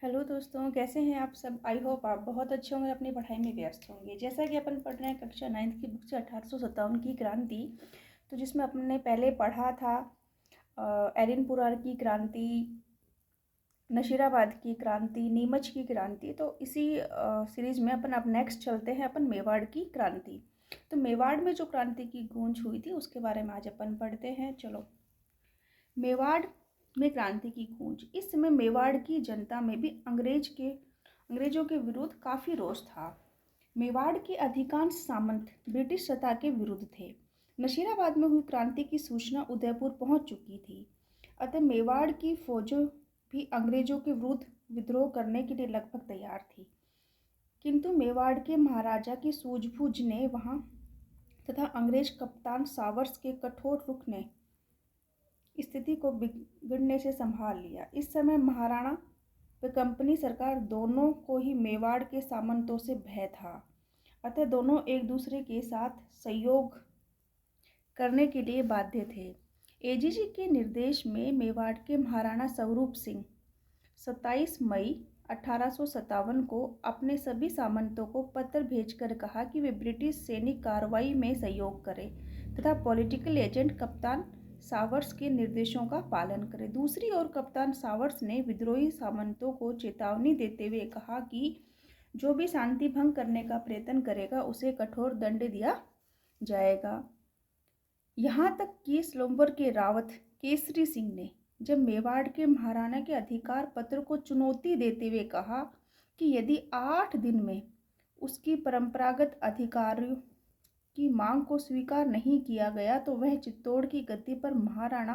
Hello दोस्तों, कैसे हैं आप सब। आई होप आप बहुत अच्छे होंगे, अपनी पढ़ाई में व्यस्त होंगे। जैसा कि अपन पढ़ रहे हैं कक्षा 9th की बुक से 1857 की क्रांति, तो जिसमें अपने पहले पढ़ा था एरिनपुरार की क्रांति, नशीराबाद की क्रांति, नीमच की क्रांति। तो इसी सीरीज में अपन अब नेक्स्ट चलते हैं अपन मेवाड़ की क्रांति। तो मेवाड़ में जो क्रांति की गूंज हुई थी उसके बारे में आज अपन पढ़ते हैं। चलो, मेवाड़ में क्रांति की गूंज। इस समय मेवाड़ की जनता में भी अंग्रेजों के विरुद्ध काफ़ी रोष था। मेवाड़ के अधिकांश सामंत ब्रिटिश सत्ता के विरुद्ध थे। नशीराबाद में हुई क्रांति की सूचना उदयपुर पहुंच चुकी थी, अतः मेवाड़ की फौजें भी अंग्रेजों के विरुद्ध विद्रोह करने के लिए लगभग तैयार थी। किंतु मेवाड़ के महाराजा की सूझबूझ ने वहां तथा अंग्रेज कप्तान सावर्स के कठोर रुख ने स्थिति को बिगड़ने से संभाल लिया। इस समय महाराणा व कंपनी सरकार दोनों को ही मेवाड़ के सामंतों से भय था, अतः दोनों एक दूसरे के साथ सहयोग करने के लिए बाध्य थे। एजीजी के निर्देश में मेवाड़ के महाराणा स्वरूप सिंह 27 मई 1857 को अपने सभी सामंतों को पत्र भेजकर कहा कि वे ब्रिटिश सैनिक कार्रवाई में सहयोग करें तथा पॉलिटिकल एजेंट कप्तान सावर्स के निर्देशों का पालन करें। दूसरी ओर कप्तान सावर्स ने विद्रोही सामंतों को चेतावनी देते हुए कहा कि जो भी शांति भंग करने का प्रयत्न करेगा उसे कठोर दंड दिया जाएगा। यहाँ तक कि स्वयंवर के रावत केसरी सिंह ने जब मेवाड़ के महाराणा के अधिकार पत्र को चुनौती देते हुए कहा कि यदि 8 दिन में उसकी परंपरागत अधिकारों की मांग को स्वीकार नहीं किया गया तो वह चित्तौड़ की गद्दी पर महाराणा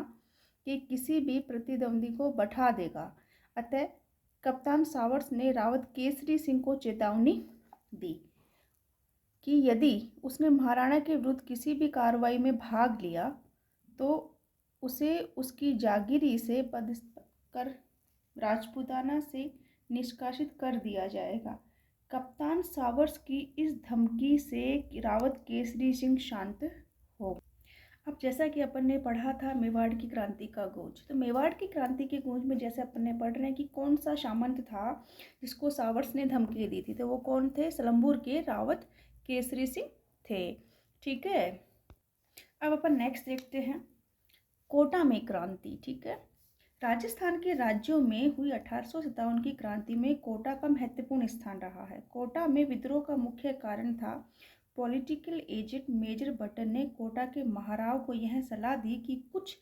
के किसी भी प्रतिद्वंदी को बैठा देगा। अतः कप्तान सावर्स ने रावत केसरी सिंह को चेतावनी दी कि यदि उसने महाराणा के विरुद्ध किसी भी कार्रवाई में भाग लिया तो उसे उसकी जागीरी से पदस्थ कर राजपूताना से निष्कासित कर दिया जाएगा। कप्तान सावर्स की इस धमकी से रावत केसरी सिंह शांत हो। अब जैसा कि अपन ने पढ़ा था मेवाड़ की क्रांति का गूंज, तो मेवाड़ की क्रांति के गूंज में जैसे अपन ने पढ़ रहे हैं कि कौन सा सामंत था जिसको सावर्स ने धमकी दी थी, तो वो कौन थे? सलम्बूर के रावत केसरी सिंह थे। ठीक है, अब अपन नेक्स्ट देखते हैं कोटा में क्रांति। ठीक है, राजस्थान के राज्यों में हुई 1857 की क्रांति में कोटा का महत्वपूर्ण स्थान रहा है। कोटा में विद्रोह का मुख्य कारण था पॉलिटिकल एजेंट मेजर बटन ने कोटा के महाराव को यह सलाह दी कि कुछ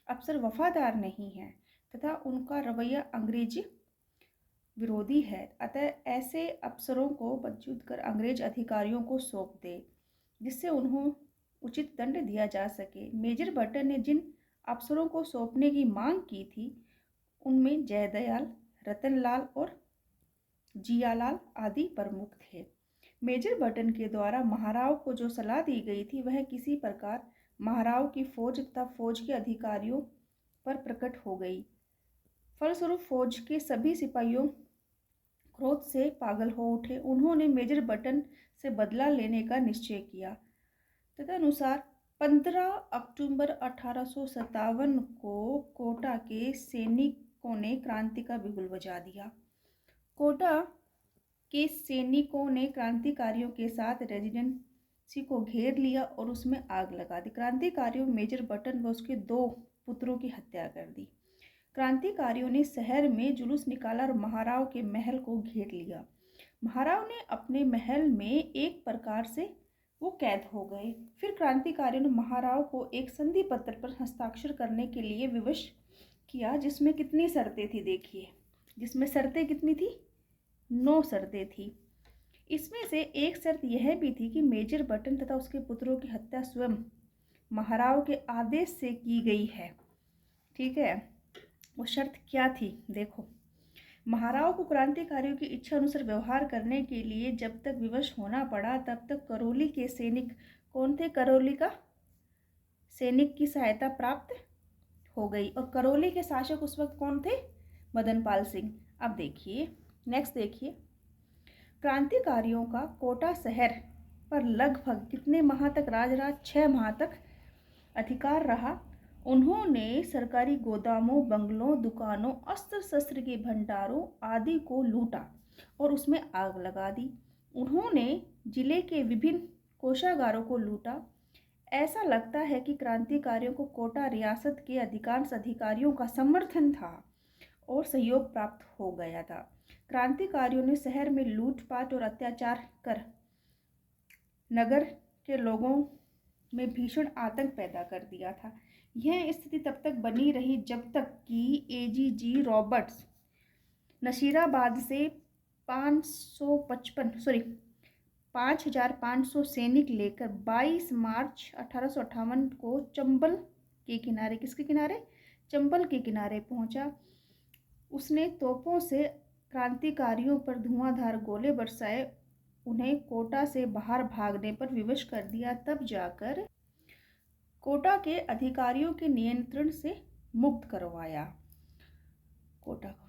अफसर वफादार नहीं हैं तथा उनका रवैया अंग्रेजी विरोधी है, अतः ऐसे अफसरों को बदजूत कर अंग्रेज अधिकारियों को सौंप दे जिससे उन्हें उचित दंड दिया जा सके। मेजर बटन ने जिन अफसरों को सौंपने की मांग की थी उनमें जयदयाल, रतनलाल और जियालाल आदि प्रमुख थे। मेजर बटन के द्वारा महाराव को जो सलाह दी गई थी वह किसी प्रकार महाराव की फौज तथा फौज के अधिकारियों पर प्रकट हो गई। फलस्वरूप फौज के सभी सिपाहियों क्रोध से पागल हो उठे। उन्होंने मेजर बटन से बदला लेने का निश्चय किया। तदनुसार 15 अक्टूबर 1857 को कोटा के सैनिकों ने क्रांति का बिगुल बजा दिया। कोटा के सैनिकों ने क्रांतिकारियों के साथ रेजिडेंसी को घेर लिया और उसमें आग लगा दी। क्रांतिकारियों मेजर बटन व उसके 2 पुत्रों की हत्या कर दी। क्रांतिकारियों ने शहर में जुलूस निकाला और महाराव के महल को घेर लिया। महाराव ने अपने महल में एक प्रकार से वो कैद हो गए। फिर क्रांतिकारियों ने महाराव को एक संधि पत्र पर हस्ताक्षर करने के लिए विवश किया जिसमें कितनी शर्तें थी, देखिए, जिसमें शर्तें कितनी थी? 9 शर्तें थी। इसमें से एक शर्त यह भी थी कि मेजर बटन तथा उसके पुत्रों की हत्या स्वयं महाराव के आदेश से की गई है। ठीक है, वो शर्त क्या थी? देखो, महाराव को क्रांतिकारियों की इच्छा अनुसार व्यवहार करने के लिए जब तक विवश होना पड़ा तब तक करौली के सैनिक, कौन थे? करौली का सैनिक की सहायता प्राप्त हो गई। और करौली के शासक उस वक्त कौन थे? मदन पाल सिंह। अब देखिए, नेक्स्ट देखिए, क्रांतिकारियों का कोटा शहर पर लगभग कितने माह तक राज रहा? 6 माह तक अधिकार रहा। उन्होंने सरकारी गोदामों, बंगलों, दुकानों, अस्त्र शस्त्र के भंडारों आदि को लूटा और उसमें आग लगा दी। उन्होंने जिले के विभिन्न कोषागारों को लूटा। ऐसा लगता है कि क्रांतिकारियों को कोटा रियासत के अधिकांश अधिकारियों का समर्थन था और सहयोग प्राप्त हो गया था। क्रांतिकारियों ने शहर में लूटपाट और अत्याचार कर नगर के लोगों में भीषण आतंक पैदा कर दिया था। यह स्थिति तब तक बनी रही जब तक कि एजीजी रॉबर्ट्स नशीराबाद से 5,500 सैनिक लेकर 22 मार्च 1858 को चंबल के किनारे, किसके किनारे? चंबल के किनारे पहुंचा। उसने तोपों से क्रांतिकारियों पर धुआंधार गोले बरसाए, उन्हें कोटा से बाहर भागने पर विवश कर दिया। तब जाकर कोटा के अधिकारियों के नियंत्रण से मुक्त करवाया कोटा को।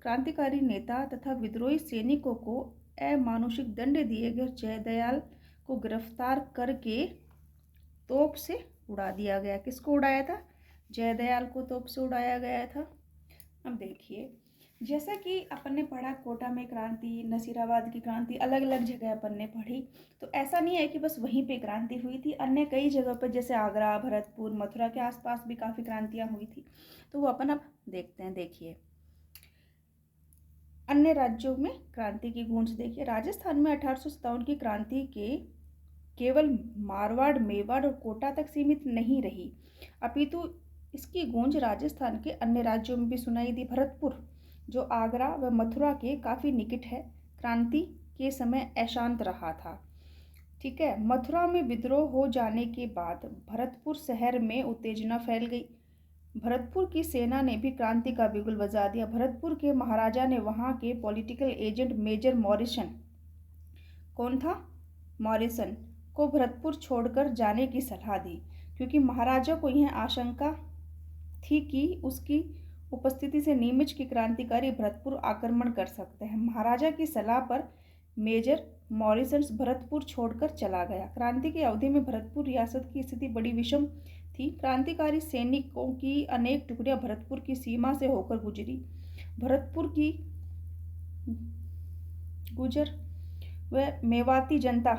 क्रांतिकारी नेता तथा विद्रोही सैनिकों को अमानुषिक दंड दिए गए। जयदयाल को गिरफ्तार करके तोप से उड़ा दिया गया। किसको उड़ाया था? जयदयाल को तोप से उड़ाया गया था। अब देखिए, जैसा कि अपन ने पढ़ा कोटा में क्रांति, नसीराबाद की क्रांति, अलग अलग जगह अपन ने पढ़ी, तो ऐसा नहीं है कि बस वहीं पे क्रांति हुई थी। अन्य कई जगह पर जैसे आगरा, भरतपुर, मथुरा के आसपास भी काफ़ी क्रांतियाँ हुई थी। तो वो अपन अब देखते हैं। देखिए, अन्य राज्यों में क्रांति की गूंज देखिए। राजस्थान में 1857 की क्रांति के केवल मारवाड़, मेवाड़ और कोटा तक सीमित नहीं रही, अपितु इसकी गूंज राजस्थान के अन्य राज्यों में भी सुनाई दी। भरतपुर, जो आगरा व मथुरा के काफ़ी निकट है, क्रांति के समय अशांत रहा था। ठीक है। मथुरा में विद्रोह हो जाने के बाद भरतपुर शहर में उत्तेजना फैल गई। भरतपुर की सेना ने भी क्रांति का बिगुल बजा दिया। भरतपुर के महाराजा ने वहाँ के पॉलिटिकल एजेंट मेजर मॉरिसन, कौन था? मॉरिसन को भरतपुर छोड़कर जाने की सलाह दी, क्योंकि महाराजा को यह आशंका थी कि उसकी उपस्थिति से नीमच के क्रांतिकारी भरतपुर आक्रमण कर सकते हैं। महाराजा की सलाह पर मेजर मॉरिसन भरतपुर छोड़कर चला गया। क्रांति की अवधि में भरतपुर रियासत की स्थिति बड़ी विषम थी। क्रांतिकारी सैनिकों की अनेक टुकड़ियां भरतपुर की सीमा से होकर गुजरी। भरतपुर की गुजर व मेवाती जनता,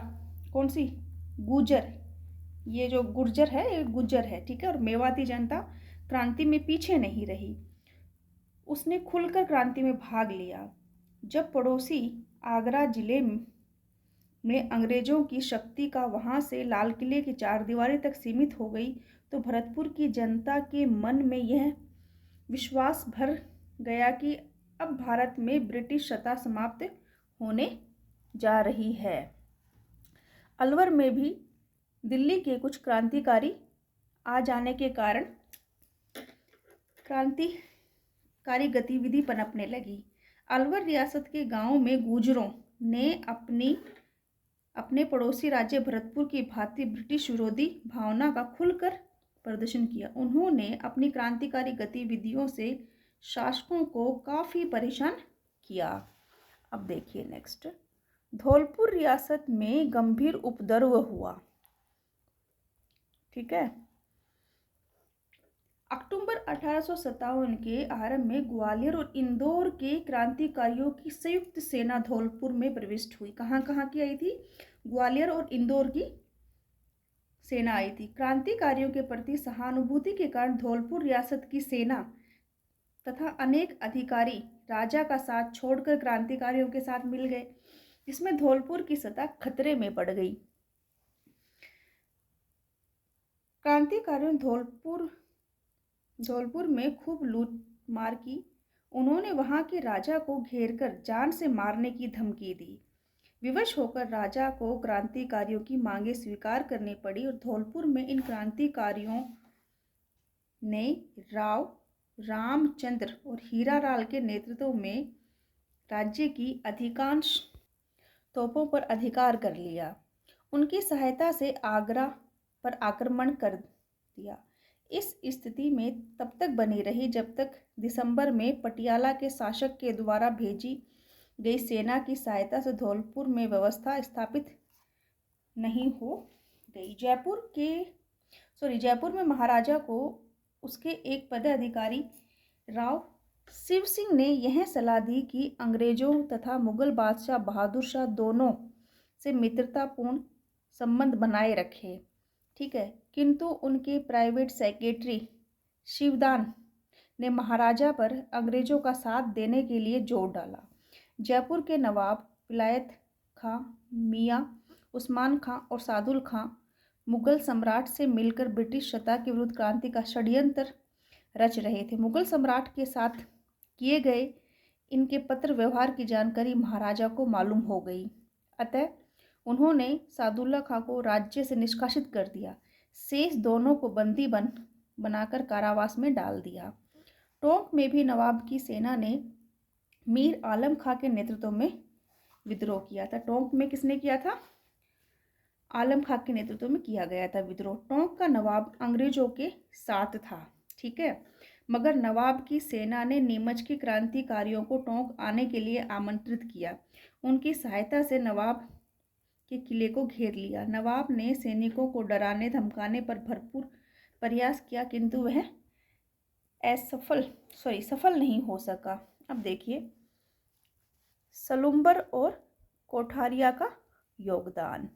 कौन सी? गुजर, ये जो गुर्जर है ये गुजर है, ठीक है। और मेवाती जनता क्रांति में पीछे नहीं रही, उसने खुलकर क्रांति में भाग लिया। जब पड़ोसी आगरा जिले में अंग्रेजों की शक्ति का वहां से लाल किले की चारदीवारी तक सीमित हो गई, तो भरतपुर की जनता के मन में यह विश्वास भर गया कि अब भारत में ब्रिटिश सत्ता समाप्त होने जा रही है। अलवर में भी दिल्ली के कुछ क्रांतिकारी आ जाने के कारण क्रांतिकारी गतिविधि पनपने लगी। अलवर रियासत के गांवों में गुर्जरों ने अपने पड़ोसी राज्य भरतपुर की भांति ब्रिटिश विरोधी भावना का खुलकर प्रदर्शन किया। उन्होंने अपनी क्रांतिकारी गतिविधियों से शासकों को काफ़ी परेशान किया। अब देखिए नेक्स्ट, धौलपुर रियासत में गंभीर उपद्रव हुआ। ठीक है। अक्टूबर 1857 के आरंभ में ग्वालियर और इंदौर के क्रांतिकारियों की संयुक्त सेना धौलपुर में प्रविष्ट हुई। कहाँ कहाँ की आई थी? ग्वालियर और इंदौर की सेना आई थी। क्रांतिकारियों के प्रति सहानुभूति के कारण धौलपुर रियासत की सेना तथा अनेक अधिकारी राजा का साथ छोड़कर क्रांतिकारियों के साथ मिल गए, जिसमें धौलपुर की सत्ता खतरे में पड़ गई। क्रांतिकारियों ने धौलपुर में खूब लूट मार की। उन्होंने वहां के राजा को घेरकर जान से मारने की धमकी दी। विवश होकर राजा को क्रांतिकारियों की मांगे स्वीकार करनी पड़ी और धौलपुर में इन क्रांतिकारियों ने राव रामचंद्र और हीरालाल के नेतृत्व में राज्य की अधिकांश तोपों पर अधिकार कर लिया। उनकी सहायता से आगरा पर आक्रमण कर दिया। इस स्थिति में तब तक बनी रही जब तक दिसंबर में पटियाला के शासक के द्वारा भेजी गई सेना की सहायता से धौलपुर में व्यवस्था स्थापित नहीं हो गई। जयपुर के जयपुर में महाराजा को उसके एक पदाधिकारी राव शिव सिंह ने यह सलाह दी कि अंग्रेजों तथा मुगल बादशाह बहादुर शाह दोनों से मित्रतापूर्ण संबंध बनाए रखे। ठीक है, किंतु उनके प्राइवेट सेक्रेटरी शिवदान ने महाराजा पर अंग्रेजों का साथ देने के लिए जोर डाला। जयपुर के नवाब विलायत खां, मियां उस्मान खां और सादुल खां मुगल सम्राट से मिलकर ब्रिटिश सत्ता के विरुद्ध क्रांति का षड्यंत्र रच रहे थे। मुगल सम्राट के साथ किए गए इनके पत्र व्यवहार की जानकारी महाराजा को मालूम हो गई। अतः उन्होंने सादुल्ला खां को राज्य से निष्कासित कर दिया। शेष दोनों को बंदी बनाकर कारावास में डाल दिया। टोंक में भी नवाब की सेना ने मीर आलम खां के नेतृत्व में विद्रोह किया था। टोंक में किसने किया था? आलम खां के नेतृत्व में किया गया था विद्रोह। टोंक का नवाब अंग्रेजों के साथ था। ठीक है, मगर नवाब की सेना ने नीमच के क्रांतिकारियों को टोंक आने के लिए आमंत्रित किया। उनकी सहायता से नवाब के किले को घेर लिया। नवाब ने सैनिकों को डराने धमकाने पर भरपूर प्रयास किया, किंतु वह सफल नहीं हो सका। अब देखिए सलुम्बर और कोठारिया का योगदान।